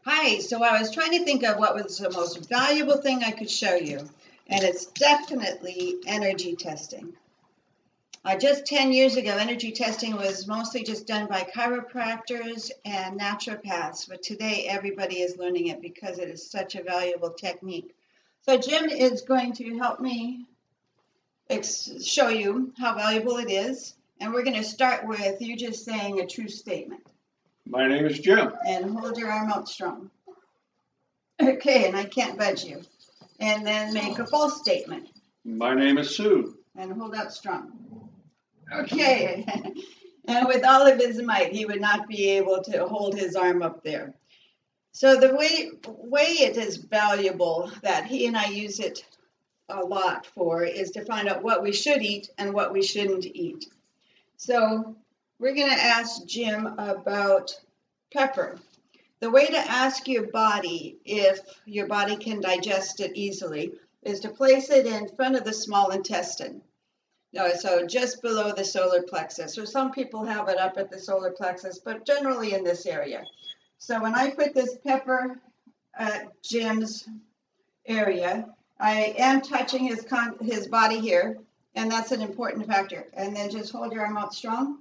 Hi, so I was trying to think of what was the most valuable thing I could show you, and it's definitely energy testing. Just 10 years ago, energy testing was mostly just done by chiropractors and naturopaths, but today everybody is learning it because it is such a valuable technique. So Jim is going to help me show you how valuable it is, and we're going to start with you just saying a true statement. My name is Jim. And hold your arm out strong. Okay, and I can't budge you. And then make a false statement. My name is Sue. And hold out strong. Okay. And with all of his might, he would not be able to hold his arm up there. So the way it is valuable that he and I use it a lot for is to find out what we should eat and what we shouldn't eat. So we're going to ask Jim about pepper. The way to ask your body if your body can digest it easily is to place it in front of the small intestine. So just below the solar plexus. So some people have it up at the solar plexus, but generally in this area. So when I put this pepper at Jim's area, I am touching his body here, and that's an important factor. And then just hold your arm out strong.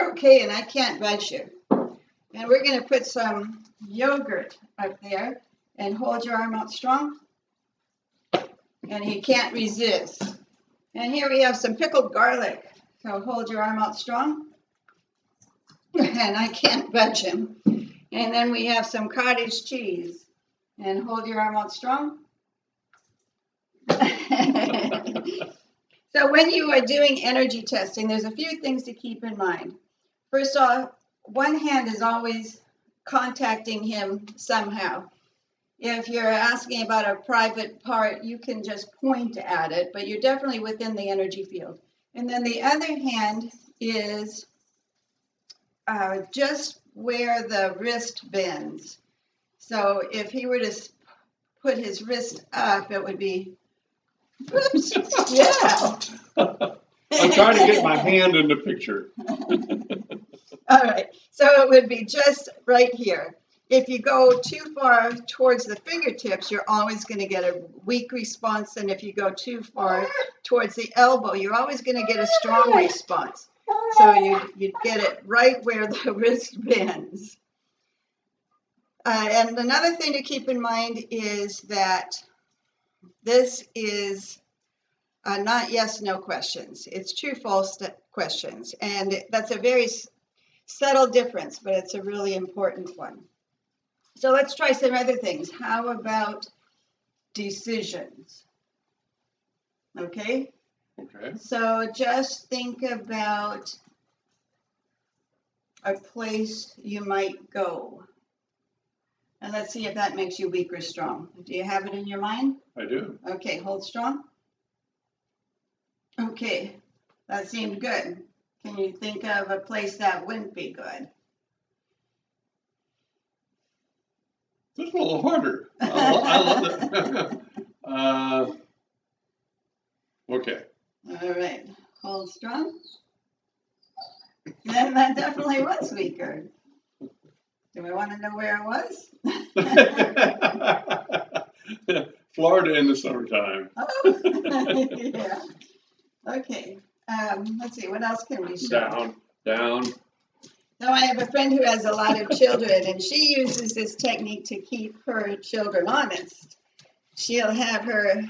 Okay, and I can't budge you. And we're going to put some yogurt up there and hold your arm out strong. And he can't resist. And here we have some pickled garlic. So hold your arm out strong. And I can't budge him. And then we have some cottage cheese. And hold your arm out strong. So when you are doing energy testing, there's a few things to keep in mind. First off, one hand is always contacting him somehow. If you're asking about a private part, you can just point at it, but you're definitely within the energy field. And then the other hand is just where the wrist bends. So if he were to put his wrist up, it would be, oops, yeah. I'm trying to get my hand in the picture. All right, so it would be just right here. If you go too far towards the fingertips, you're always going to get a weak response. And if you go too far towards the elbow, you're always going to get a strong response. So you'd get it right where the wrist bends. And another thing to keep in mind is that this is not yes, no questions. It's true, false questions. And that's a very subtle difference, but it's a really important one. So let's try some other things. How about decisions? Okay? Okay. So just think about a place you might go. And let's see if that makes you weak or strong. Do you have it in your mind? I do. Okay, hold strong. Okay, that seemed good. Can you think of a place that wouldn't be good? This is a little harder. I love it. Okay. All right, hold strong. Then that definitely was weaker. Do we want to know where it was? Florida in the summertime. Oh, yeah. Okay. Let's see, what else can we show? Down. Now, I have a friend who has a lot of children, and she uses this technique to keep her children honest. She'll have her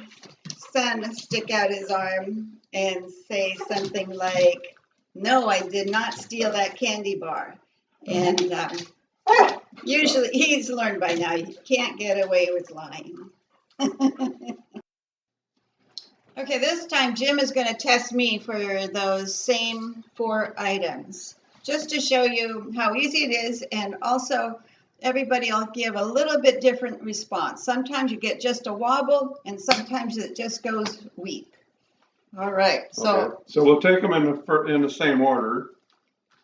son stick out his arm and say something like, "No, I did not steal that candy bar." And usually, he's learned by now, you can't get away with lying. Okay, this time Jim is going to test me for those same 4 items, just to show you how easy it is, and also everybody will give a little bit different response. Sometimes you get just a wobble, and sometimes it just goes weak. All right, Okay. So we'll take them in the same order,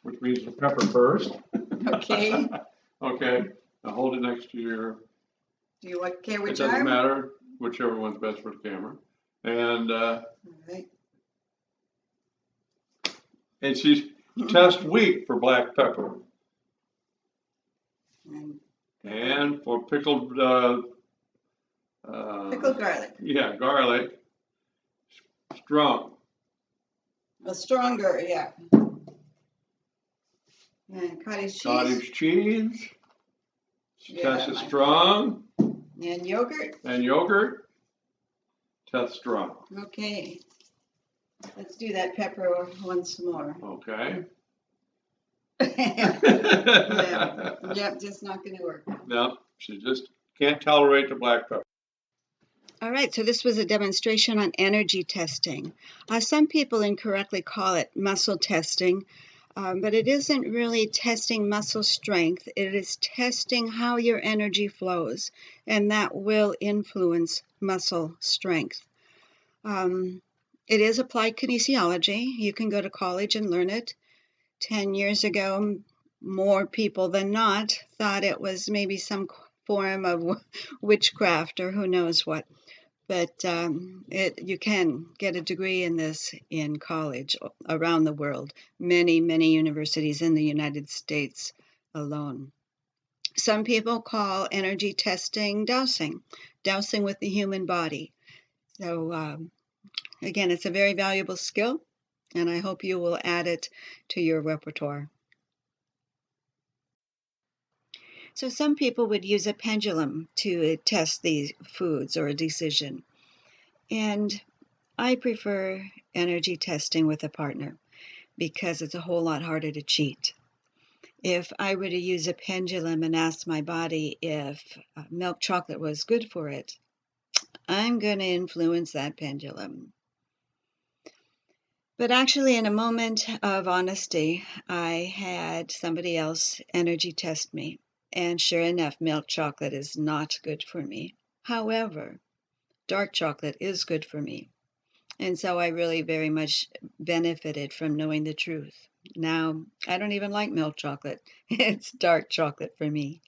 which means the pepper first. Okay. Okay. Now hold it next to your. Do you care which It doesn't arm? matter, whichever one's best for the camera. And Right. she's test weak for black pepper. And And for pickled, Pickled garlic. yeah, garlic, strong. A stronger, yeah. And cottage cheese. Cottage cheese, Yeah, test is strong. And yogurt. And yogurt, test strong. Okay. Let's do that pepper once more. Okay. Yep, just not going to work. No, she just can't tolerate the black pepper. All right, so this was a demonstration on energy testing. Some people incorrectly call it muscle testing, but it isn't really testing muscle strength. It is testing how your energy flows, and that will influence muscle strength. It is applied kinesiology. You can go to college and learn it. 10 years ago, more people than not thought it was maybe some form of witchcraft or who knows what. But you can get a degree in this in college around the world, many, many universities in the United States alone. Some people call energy testing dowsing with the human body. So again, it's a very valuable skill, and I hope you will add it to your repertoire. So some people would use a pendulum to test these foods or a decision. And I prefer energy testing with a partner because it's a whole lot harder to cheat. If I were to use a pendulum and ask my body if milk chocolate was good for it, I'm going to influence that pendulum. But actually, in a moment of honesty, I had somebody else energy test me. And sure enough, milk chocolate is not good for me. However, dark chocolate is good for me. And so I really very much benefited from knowing the truth. Now, I don't even like milk chocolate. It's dark chocolate for me.